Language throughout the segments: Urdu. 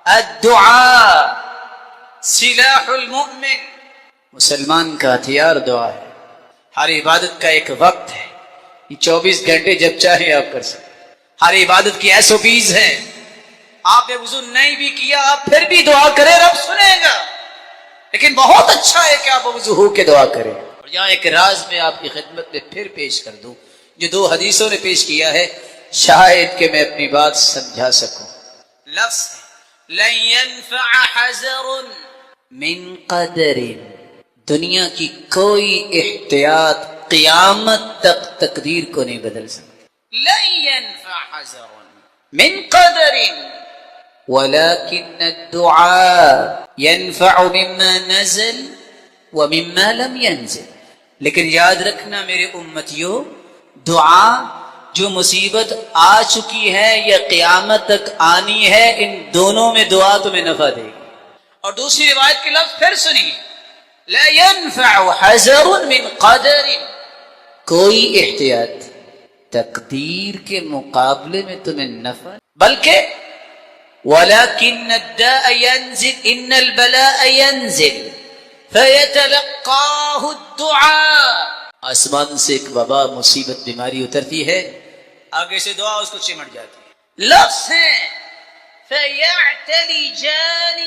الدعاء سلاح المؤمن، مسلمان کا ہتھیار دعا ہے۔ ہر عبادت کا ایک وقت ہے، یہ 24 گھنٹے جب چاہے آپ کر سکتے۔ ہر عبادت کی SOPs ہے۔ آپ نے وضو نہیں بھی کیا، آپ پھر بھی دعا کریں، رب سنے گا، لیکن بہت اچھا ہے کہ آپ وضو ہو کے دعا کریں۔ اور یہاں ایک راز میں آپ کی خدمت میں پھر پیش کر دوں جو 2 حدیثوں نے پیش کیا ہے، شاید کہ میں اپنی بات سمجھا سکوں۔ لفظ لن ينفع حذر من قدر، دنیا کی کوئی احتیاط قیامت تک تقدیر کو نہیں بدل سکتی۔ لن ينفع حذر من قدر ولكن الدعاء ينفع مما نزل ومما لم ينزل، لیکن یاد رکھنا میرے امتیوں، دعا جو مصیبت آ چکی ہے یا قیامت تک آنی ہے، ان دونوں میں دعا تمہیں نفع دے گی۔ اور دوسری روایت کے لفظ پھر سنیے، لا ينفع حذر من قدر، کوئی احتیاط تقدیر کے مقابلے میں تمہیں نفع، بلکہ ولكن الداء ينزل ان البلاء ينزل فيتلقاه الدعاء، آسمان سے ایک وبا مصیبت بیماری اترتی ہے، آگے سے دعا اس کو چمٹ جاتی ہے۔ لفظ ہے فَيَعْتَلِجَانِ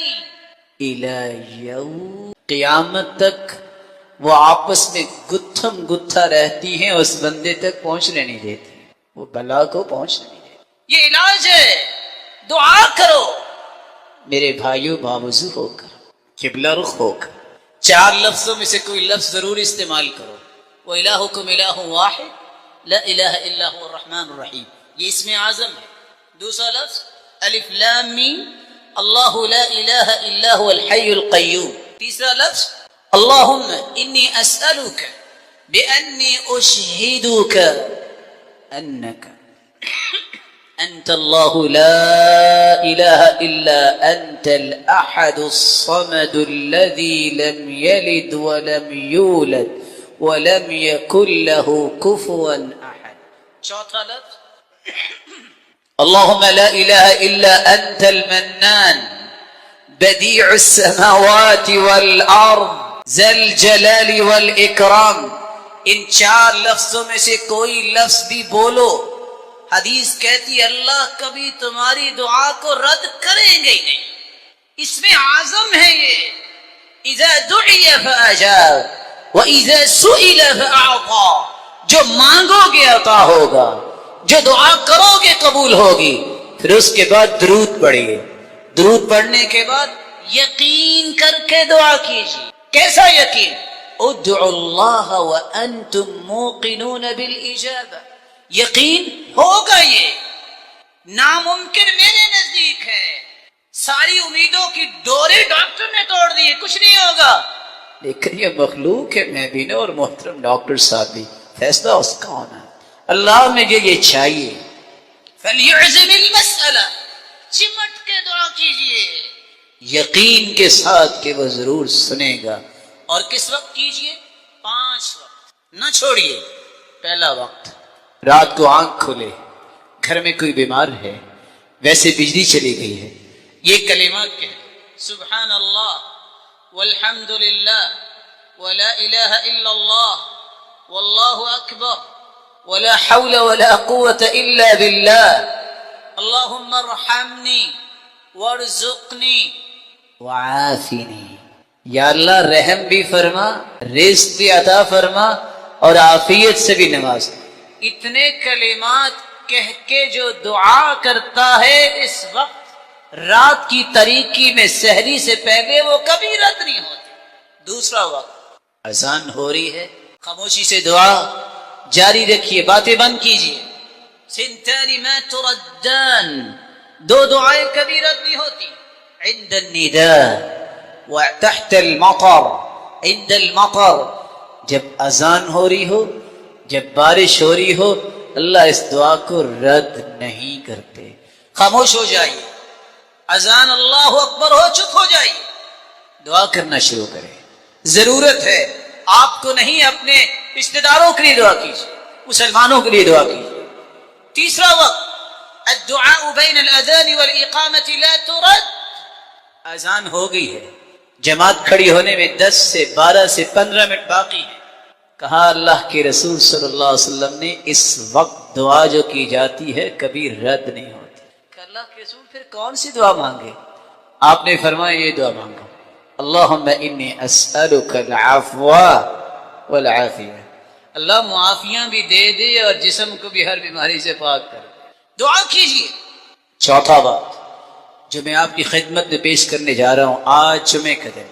إِلَى يَوْمِ، قیامت تک وہ آپس میں گتھم گتھا رہتی ہیں، اس بندے تک پہنچنے نہیں دیتی، وہ بلا کو پہنچنے نہیں دیتی۔ یہ علاج ہے، دعا کرو میرے بھائیوں، باوضو ہو کر، قبلہ رخ ہو کر، 4 لفظوں میں سے کوئی لفظ ضرور استعمال کرو۔ وَإِلَٰهُكُمْ إِلَٰهٌ وَاحِدٌ لَا إِلَٰهَ إِلَّا هُوَ الرَّحْمَٰنُ الرَّحِيمُ، یہ اسم اعظم ہے۔ دوسرا لفظ الف لام میم اللہ لا الہ الا هو الحی القیوم۔ تیسرا لفظ اللہم انی اسألک بأنی اشہدک انک انت اللہ لا الہ الا انت الاحد الصمد الذی لم یلد ولم یولد ولم یکن له کفوا احد۔ چوتھا لفظ اللہم لا الہ الا انت المنان بدیع السماوات والارض ذا الجلال والاکرام۔ ان 4 لفظوں میں سے کوئی لفظ بھی بولو، حدیث کہتی ہے اللہ کبھی تمہاری دعا کو رد کریں گے نہیں، اس میں اعظم ہے یہ۔ اذا دعی فاجاب واذا سئل فاعطا، جو مانگو گے عطا ہوگا، جو دعا کرو گے قبول ہوگی۔ پھر اس کے بعد درود پڑھیے، درود پڑھنے کے بعد یقین کر کے دعا کیجیے۔ کیسا یقین؟ ادعوا اللہ وانتم موقنون بالاجابہ، یقین ہوگا، یہ ناممکن میرے نزدیک ہے، ساری امیدوں کی ڈورے ڈاکٹر نے توڑ دی، کچھ نہیں ہوگا، لیکن یہ مخلوق ہے، میں بھی نہ اور محترم ڈاکٹر صاحب بھی، فیصلہ اس کا ہونا ہے۔ اللہ مجھے یہ چاہیے، فَلْيُعْزِمِ الْمَسْأَلَةَ، چمٹ کے دعا کیجئے یقین کے ساتھ کہ وہ ضرور سنے گا۔ اور کس وقت کیجئے؟ 5 وقت نہ چھوڑیے۔ پہلا وقت رات کو آنکھ کھلے، گھر میں کوئی بیمار ہے، ویسے بجلی چلی گئی ہے، یہ کلمات کہہ سبحان اللہ والحمد للہ ولا الہ الا اللہ واللہ اکبر ولا حول ولا قوة الا باللہ اللہم ارحمنی وارزقنی وعافنی، یا اللہ رحم بھی فرما، رزق بھی عطا فرما اور عافیت سے بھی نواز۔ اتنے کلمات کہہ کے جو دعا کرتا ہے اس وقت رات کی تاریکی میں سحری سے پہلے، وہ کبھی رد نہیں ہوتی۔ دوسرا وقت اذان ہو رہی ہے، خاموشی سے دعا جاری رکھیے، باتیں بند کیجیے۔ سنتان ما تردان، 2 دعائیں کبھی رد نہیں ہوتی، عند النداء وتحت المطر، عند المطر، جب اذان ہو رہی ہو، جب بارش ہو رہی ہو، اللہ اس دعا کو رد نہیں کرتے۔ خاموش ہو جائیے، اذان اللہ اکبر ہو، چپ ہو جائیے، دعا کرنا شروع کریں۔ ضرورت ہے آپ کو نہیں، اپنے رشتہ داروں کے لیے دعا کیجیے، مسلمانوں کے لیے دعا کیجیے۔ تیسرا وقت الدعاء بین الاذان والاقامة لا ترد اذان ہو گئی ہے، جماعت کھڑی ہونے میں 10 سے 12 سے 15 منٹ باقی ہے. کہا اللہ کے رسول صلی اللہ علیہ وسلم نے اس وقت دعا جو کی جاتی ہے کبھی رد نہیں ہوتی. کہ اللہ کے رسول پھر کون سی دعا مانگے؟ آپ نے فرمایا یہ دعا مانگو، اللہم انی اسألک العفو والعافیہ. اللہ معافیاں بھی دے دے اور جسم کو بھی ہر بیماری سے پاک کر دے. دعا کیجیے. چوتھا بات جو میں آپ کی خدمت میں پیش کرنے جا رہا ہوں، آج جمعے کا دن،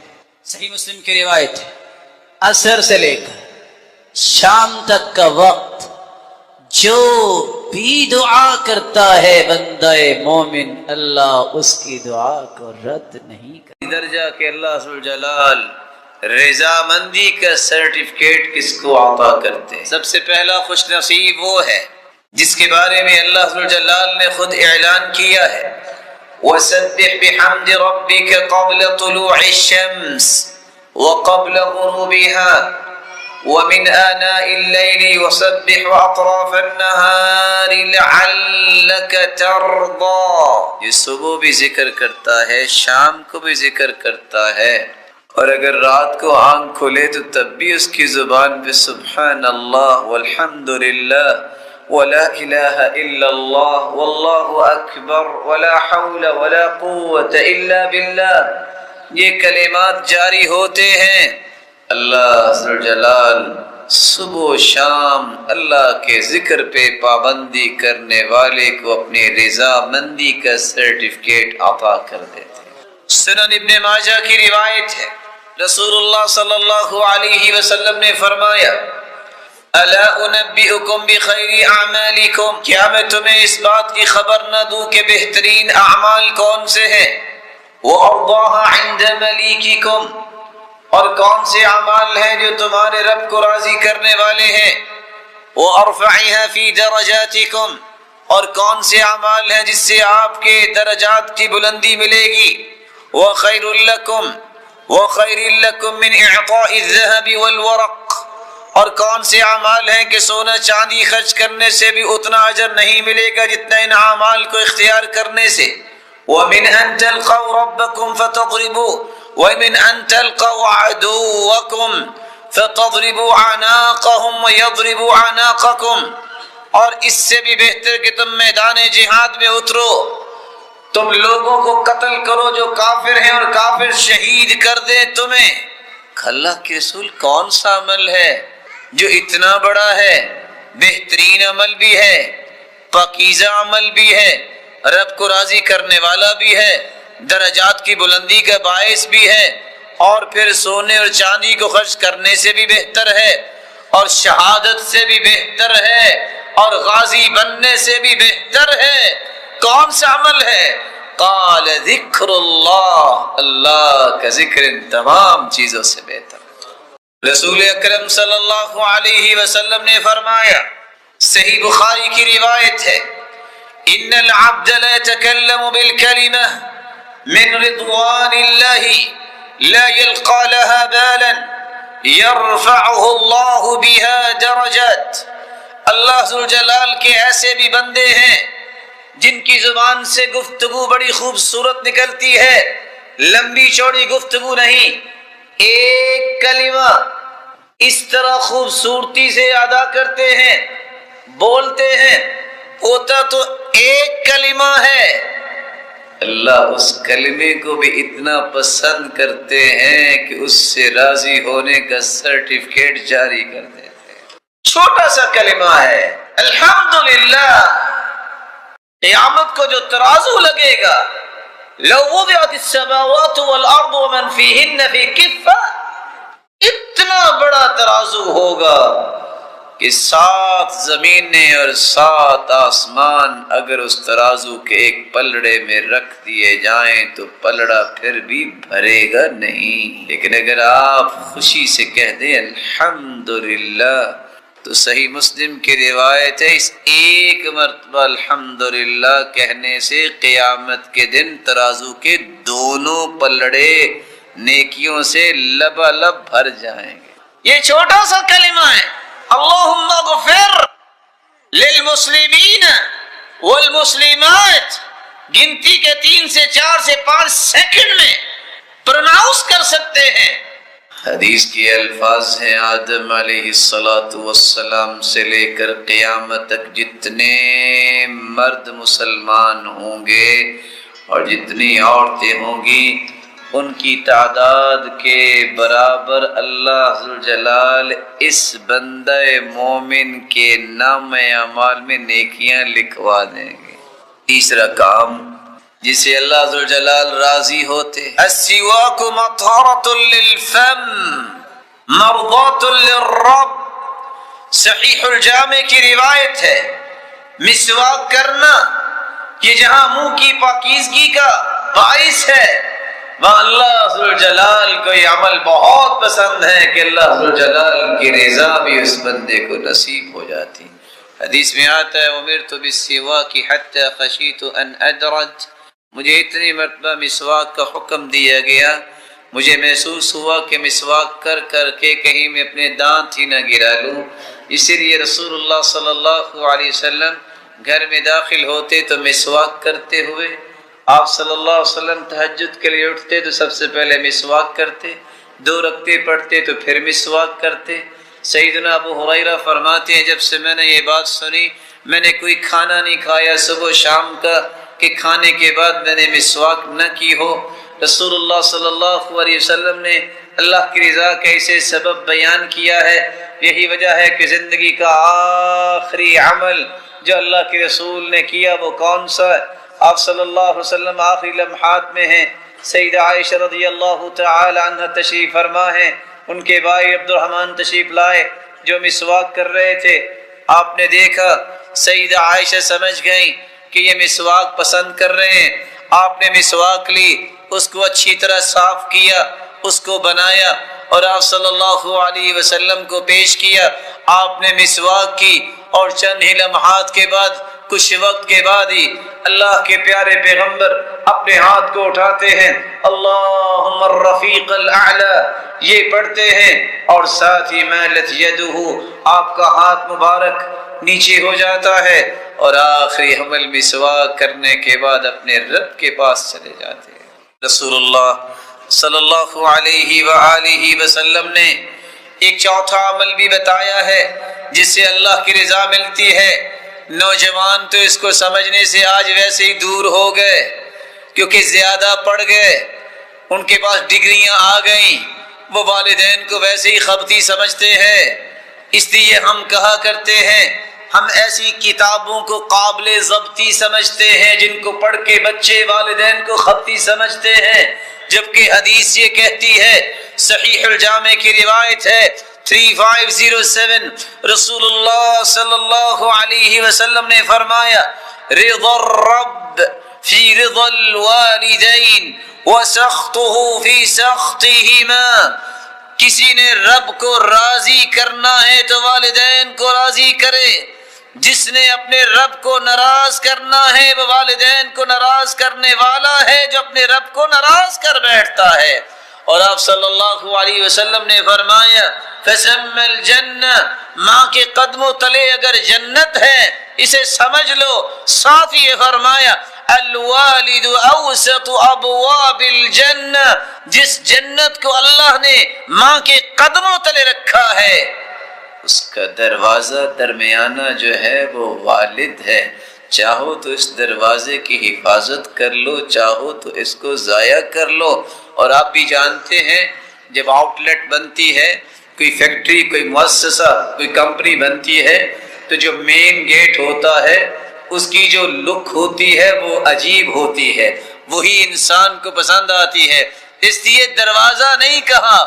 صحیح مسلم کی روایت ہے، عصر سے لے کر شام تک کا وقت جو بھی دعا کرتا ہے بندہ مومن، اللہ اس کی دعا کو رد نہیں کرتا. درجہ کہ اللہ ذوالجلال رضامندی کا سرٹیفکیٹ کس کو عطا کرتے ہیں؟ سب سے پہلا خوش نصیب وہ ہے جس کے بارے میں اللہ ذوالجلال نے خود اعلان کیا ہے، وَسَبِّحْ بِحَمْدِ رَبِّكَ قَبْلَ طُلُوعِ الشَّمْسِ وَقَبْلَ غُرُوبِهَا وَمِنْ آنَاءِ اللَّيْلِ وَسَبِّحْ وَأَطْرَافَ النَّهَارِ لَعَلَّكَ تَرْضَى. یہ صبح بھی ذکر کرتا ہے، شام کو بھی ذکر کرتا ہے، اور اگر رات کو آنکھ کھلے تو تب بھی اس کی زبان پہ سبحان اللہ والحمد للہ ولا الہ الا اللہ واللہ اکبر ولا حول ولا قوة الا باللہ یہ کلمات جاری ہوتے ہیں. اللہ ذوالجلال صبح و شام اللہ کے ذکر پہ پابندی کرنے والے کو اپنی رضامندی کا سرٹیفکیٹ عطا کر دیتے ہیں. سنن ابن ماجہ کی روایت ہے، رسول اللہ صلی اللہ علیہ وسلم نے فرمایا، الا انبئکم بخیر اعمالکم، کیا میں تمہیں اس بات کی خبر نہ دوں کہ بہترین اعمال کون سے ہیں؟ وارضاها عند ملیککم، اور کون سے اعمال ہیں جو تمہارے رب کو راضی کرنے والے ہیں؟ وارفعها فی درجاتکم، اور کون سے اعمال ہیں جس سے آپ کے درجات کی بلندی ملے گی؟ وخیر لکم وخیر لکم من اعطاء الذهب والورق، اور کون سے اعمال ہیں کہ سونا چاندی خرچ کرنے سے بھی اتنا اجر نہیں ملے گا جتنا ان اعمال کو اختیار کرنے سے. ومن ان تلقوا ربکم فتضربوا ومن ان تلقوا عدوکم فتضربوا اعناقهم ويضربوا اعناقكم، اور اس سے بھی بہتر کہ تم میدان جہاد میں اترو، تم لوگوں کو قتل کرو جو کافر ہیں اور کافر شہید کر دیں تمہیں. اللہ کے رسول کون سا عمل ہے جو اتنا بڑا ہے، بہترین عمل بھی ہے، پاکیزہ عمل بھی ہے، رب کو راضی کرنے والا بھی ہے، درجات کی بلندی کا باعث بھی ہے، اور پھر سونے اور چاندی کو خرچ کرنے سے بھی بہتر ہے، اور شہادت سے بھی بہتر ہے، اور غازی بننے سے بھی بہتر ہے؟ کون سا عمل ہے؟ قال ذکر اللہ، اللہ کا ذکر ان تمام چیزوں سے بہتر. رسول اکرم صلی اللہ علیہ وسلم نے فرمایا، صحیح بخاری کی روایت ہے، ان العبد لا يتكلم بالكلمة من رضوان الله لا يلقى لها بالا يرفعه الله بها درجات. اللہ ذوالجلال کے ایسے بھی بندے ہیں جن کی زبان سے گفتگو بڑی خوبصورت نکلتی ہے، لمبی چوڑی گفتگو نہیں، ایک کلمہ اس طرح خوبصورتی سے ادا کرتے ہیں، بولتے ہیں، ہوتا تو ایک کلمہ ہے، اللہ اس کلمے کو بھی اتنا پسند کرتے ہیں کہ اس سے راضی ہونے کا سرٹیفکیٹ جاری کر دیتے ہیں. چھوٹا سا کلمہ ہے، الحمدللہ. قیامت کو جو ترازو لگے گا، لو وضعت السماوات والارض ومن فیہن فی کفہ، اتنا بڑا ترازو ہوگا کہ 7 زمینیں اور 7 آسمان اگر اس ترازو کے ایک پلڑے میں رکھ دیے جائیں تو پلڑا پھر بھی بھرے گا نہیں. لیکن اگر آپ خوشی سے کہہ دیں الحمدللہ، تو صحیح مسلم کی روایت ہے، اس ایک مرتبہ الحمدللہ کہنے سے قیامت کے دن ترازو کے دونوں پلڑے نیکیوں سے لبالب بھر جائیں گے. یہ چھوٹا سا کلمہ ہے، اللہم اغفر للمسلمین والمسلمات، گنتی کے 3 سے 4 سے 5 سیکنڈ میں پروناؤنس کر سکتے ہیں۔ حدیث کے الفاظ ہیں آدم علیہ السلام سے لے کر قیامت تک جتنے مرد مسلمان ہوں گے اور جتنی عورتیں ہوں گی ان کی تعداد کے برابر اللہ ذوالجلال اس بندہ مومن کے نام اعمال میں نیکیاں لکھوا دیں گے۔ تیسرا کام جسے اللہ ذوالجلال راضی ہوتے، السواک مطہرۃ للفم مرضات للرب، صحیح الجامع کی روایت ہے، مسواک کرنا یہ جہاں منہ کی پاکیزگی کا باعث ہے، وہاں اللہ ذوالجلال کو یہ عمل بہت پسند ہے کہ اللہ ذوالجلال کی رضا بھی اس بندے کو نصیب ہو جاتی۔ حدیث میں آتا ہے امرت بالسواک حتی خشیت ان ادرج، مجھے اتنی مرتبہ مسواک کا حکم دیا گیا، مجھے محسوس ہوا کہ مسواک کر کر کے کہیں میں اپنے دانت ہی نہ گرا لوں، اسی لیے رسول اللہ صلی اللہ علیہ وسلم گھر میں داخل ہوتے تو مسواک کرتے ہوئے، آپ صلی اللہ علیہ وسلم تہجد کے لیے اٹھتے تو سب سے پہلے مسواک کرتے، 2 رکعتیں پڑھتے تو پھر مسواک کرتے۔ سیدنا ابو ہریرہ فرماتے ہیں جب سے میں نے یہ بات سنی میں نے کوئی کھانا نہیں کھایا صبح شام کا کہ کھانے کے بعد میں نے مسواک نہ کی ہو۔ رسول اللہ صلی اللہ علیہ وسلم نے اللہ کی رضا کا اسے سبب بیان کیا ہے، یہی وجہ ہے کہ زندگی کا آخری عمل جو اللہ کے رسول نے کیا وہ کون سا ہے؟ آپ صلی اللہ علیہ وسلم آخری لمحات میں ہیں، سیدہ عائشہ رضی اللہ تعالی عنہ تشریف فرما ہیں، ان کے بھائی عبد الرحمن تشریف لائے جو مسواک کر رہے تھے، آپ نے دیکھا سیدہ عائشہ سمجھ گئیں کہ یہ مسواک پسند کر رہے ہیں، آپ نے مسواک لی، اس کو اچھی طرح صاف کیا، اس کو بنایا اور آپ صلی اللہ علیہ وسلم کو پیش کیا، آپ نے مسواک کی اور چند ہی لمحات کے بعد کچھ وقت کے بعد ہی اللہ کے پیارے پیغمبر اپنے ہاتھ کو اٹھاتے ہیں، اللہم الرفیق الاعلی یہ پڑھتے ہیں اور ساتھ ہی مالت یدہ آپ کا ہاتھ مبارک نیچے ہو جاتا ہے اور آخری عمل مسواک کرنے کے بعد اپنے رب کے پاس چلے جاتے ہیں۔ رسول اللہ صلی اللہ علیہ وآلہ وسلم نے ایک چوتھا عمل بھی بتایا ہے جس سے اللہ کی رضا ملتی ہے۔ نوجوان تو اس کو سمجھنے سے آج ویسے ہی دور ہو گئے کیونکہ زیادہ پڑھ گئے، ان کے پاس ڈگریاں آ گئیں، وہ والدین کو ویسے ہی خبطی سمجھتے ہیں، اس لیے ہم کہا کرتے ہیں ہم ایسی کتابوں کو قابل ضبطی سمجھتے ہیں جن کو پڑھ کے بچے والدین کو خبطی سمجھتے ہیں، جبکہ حدیث یہ کہتی ہے، صحیح الجامع کی روایت ہے 3507، رسول اللہ صلی اللہ علیہ وسلم نے فرمایا رضا الرب فی رضا الوالدین وسخطہ فی سخطہما، کسی نے رب کو راضی کرنا ہے تو والدین کو راضی کرے، جس نے اپنے رب کو ناراض کرنا ہے وہ والدین کو ناراض کرنے والا ہے جو اپنے رب کو ناراض کر بیٹھتا ہے۔ اور آپ صلی اللہ علیہ وسلم نے فرمایا فسم الجنہ، ماں کے قدموں تلے اگر جنت ہے اسے سمجھ لو، ساتھ یہ فرمایا الوالد اوسط ابواب الجنہ، جس جنت کو اللہ نے ماں کے قدموں تلے رکھا ہے اس کا دروازہ درمیانہ جو ہے وہ والد ہے، چاہو تو اس دروازے کی حفاظت کر لو، چاہو تو اس کو ضائع کر لو۔ اور آپ بھی جانتے ہیں جب آؤٹ لیٹ بنتی ہے، کوئی فیکٹری، کوئی مؤسسہ، کوئی کمپنی بنتی ہے تو جو مین گیٹ ہوتا ہے اس کی جو لک ہوتی ہے وہ عجیب ہوتی ہے، وہی انسان کو پسند آتی ہے، اس لیے دروازہ نہیں کہا،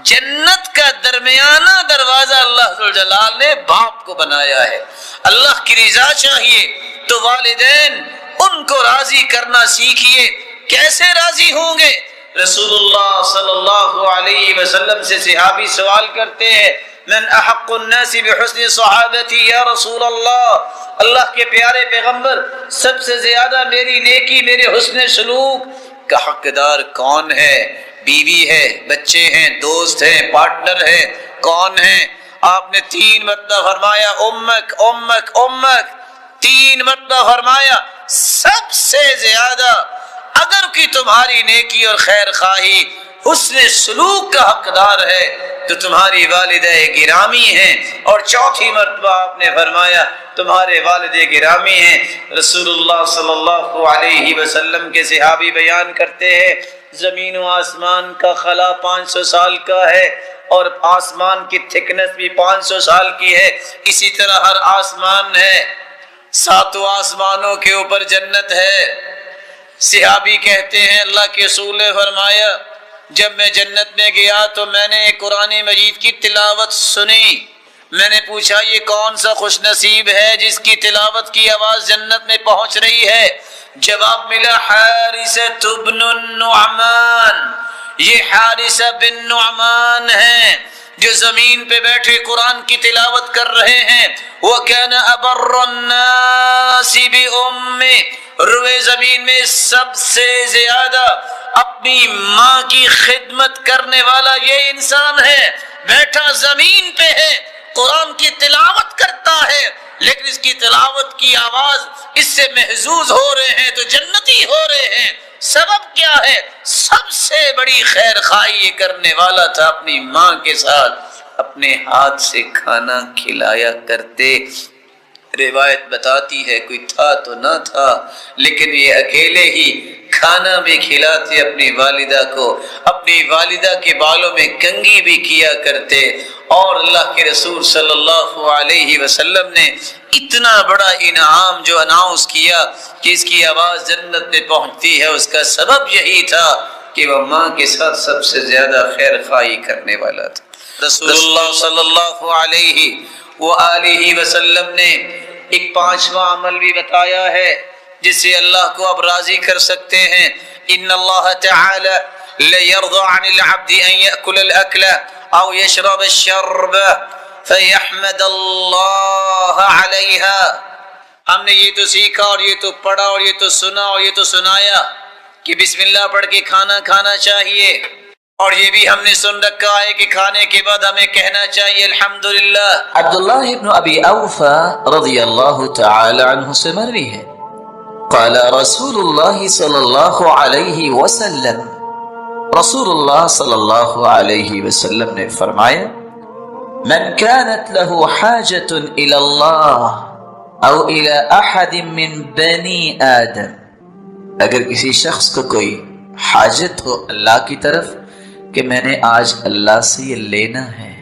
جنت کا درمیانہ دروازہ اللہ ذوالجلال نے باپ کو بنایا ہے۔ اللہ کی رضا چاہیے تو والدین ان کو راضی کرنا سیکھیے۔ کیسے راضی ہوں گے؟ رسول اللہ صلی اللہ علیہ وسلم سے صحابی سوال کرتے ہیں من احق الناس بحسن صحابتی یا رسول اللہ، اللہ کے پیارے پیغمبر سب سے زیادہ میری نیکی، میرے حسن سلوک کا حقدار کون ہے؟ بیوی ہے، بچے ہیں، دوست ہیں، پارٹنر ہے، کون ہے؟ آپ نے 3 مرتبہ فرمایا امک امک امک، 3 مرتبہ فرمایا سب سے زیادہ اگر کہ تمہاری نیکی اور خیر خواہی حسن سلوک کا حقدار ہے تو تمہاری والدہ گرامی ہیں، اور چوتھی مرتبہ آپ نے فرمایا تمہارے والد گرامی ہیں۔ رسول اللہ صلی اللہ علیہ وسلم کے صحابی بیان کرتے ہیں زمین و آسمان کا خلا 500 سال کا ہے، اور آسمان کی تھکنس بھی 500 سال کی ہے، اسی طرح ہر آسمان ہے، 7 آسمانوں کے اوپر جنت ہے۔ صحابی کہتے ہیں اللہ کے رسول نے فرمایا جب میں جنت میں گیا تو میں نے قرآن مجید کی تلاوت سنی، میں نے پوچھا یہ کون سا خوش نصیب ہے جس کی تلاوت کی آواز جنت میں پہنچ رہی ہے؟ جواب ملا حارثہ بن النعمان، یہ حارثہ بن نعمان ہیں جو زمین پہ بیٹھے قرآن کی تلاوت کر رہے ہیں۔ وَكَانَ أَبَرَّ النَّاسِ بِأُمِّهِ، روئے زمین میں سب سے زیادہ اپنی ماں کی خدمت کرنے والا یہ انسان ہے، بیٹھا زمین پہ ہے، قرآن کی تلاوت کرتا ہے، لیکن اس کی تلاوت کی آواز اس سے محظوظ ہو رہے ہیں تو جنتی ہو رہے ہیں۔ سبب کیا ہے؟ سب سے بڑی خیر خواہی یہ کرنے والا تھا، اپنی ماں کے ساتھ اپنے ہاتھ سے کھانا کھلایا کرتے۔ روایت بتاتی ہے کوئی تھا تو نہ تھا، لیکن یہ اکیلے ہی کھانا بھی کھلاتے اپنی والدہ کو، اپنی والدہ کے بالوں میں کنگھی بھی کیا کرتے، اور اللہ کے رسول صلی اللہ علیہ وسلم نے اتنا بڑا انعام جو اناؤنس کیا کہ اس کی آواز جنت میں پہنچتی ہے، اس کا سبب یہی تھا کہ وہ ماں کے ساتھ سب سے زیادہ خیر خواہی کرنے والا تھا۔ رسول اللہ صلی اللہ علیہ وآلہ وسلم نے ایک 5واں عمل بھی بتایا ہے جس سے اللہ کو آپ راضی کر سکتے ہیں۔ ان اللہ تعالی لیرضى عن العبد ان يأكل الاكل او يشرب الشرب فيحمد اللہ علیہا۔ ہم نے یہ تو سیکھا اور یہ تو پڑھا اور یہ تو سنا اور یہ تو سنایا کہ بسم اللہ پڑھ کے کھانا کھانا چاہیے، اور یہ بھی ہم نے سن رکھا ہے کہ کھانے کے بعد ہمیں کہنا چاہیے الحمدللہ۔ عبداللہ ابن ابی اوفا رضی اللہ تعالی عنہ سے مروی ہے قال رسول اللہ صلی اللہ علیہ وسلم، رسول اللہ صلی اللہ علیہ وسلم نے فرمایا من كانت له حاجة الى اللہ او الى احد من بنی آدم، اگر کسی شخص کو کوئی حاجت ہو اللہ کی طرف کہ میں نے آج اللہ سے یہ لینا ہے،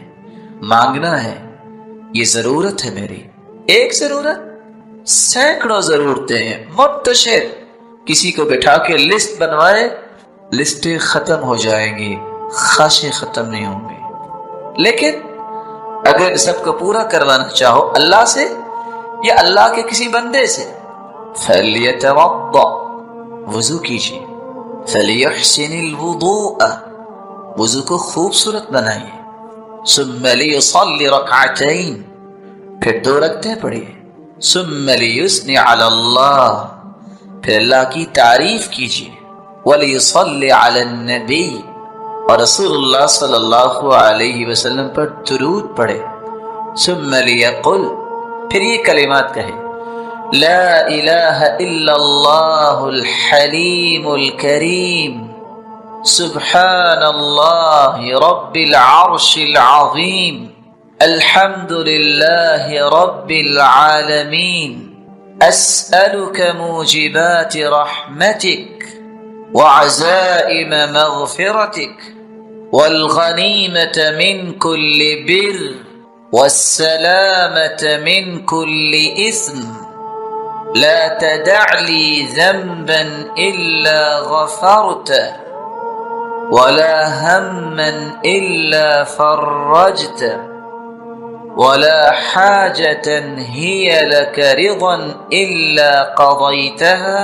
مانگنا ہے، یہ ضرورت ہے میری، ایک ضرورت سینکڑوں ضرورتیں ہیں منتشر، کسی کو بٹھا کے لسٹ بنوائے لسٹیں ختم ہو جائیں گی، خواہشیں ختم نہیں ہوں گی، لیکن اگر سب کو پورا کروانا چاہو اللہ سے یا اللہ کے کسی بندے سے فَلْيَتَوَضَّأْ، وضو کیجیے، فَلْيَحْسِنِ الْوُضُوءَ، وضو کو خوبصورت بنائیے، ثُمَّ لِيُصَلِّ رَكْعَتَيْن، پھر 2 رکعتیں پڑھیے، ثُمَّ لِيُثْنِ عَلَى اللَّهِ، پھر اللہ کی تعریف کیجیے، وَلِيُصَلِّ عَلَى النَّبِيِّ، اور رسول اللہ صلی اللہ علیہ وسلم پر درود پڑھے، ثُمَّ لِيَقُلْ، پھر یہ کلمات کہے لا الہ الا اللہ الحلیم الکریم سبحان اللہ رب العرش العظیم الحمد للہ رب العالمین اسألک موجبات رحمتک وعزائم مغفرتک والغنیمة من كل بر والسلامة من كل إثم لا تدع لي ذنبا إلا غفرته ولا هما إلا فرجته ولا حاجة هي لك رضا إلا قضيتها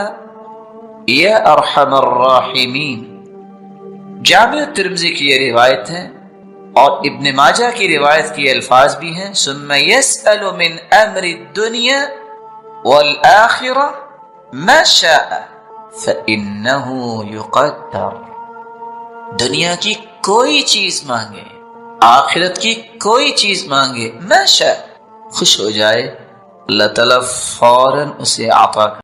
يا أرحم الراحمين۔ جامع ترمذی کی یہ روایت ہے، اور ابن ماجہ کی روایت کی الفاظ بھی ہیں ثم يسأل من امر الدنيا والآخرة ما شاء فإنه يقدر، دنیا کی کوئی چیز مانگے، آخرت کی کوئی چیز مانگے، ما شاء، خوش ہو جائے، اللہ تعالیٰ فوراً اسے عطا کر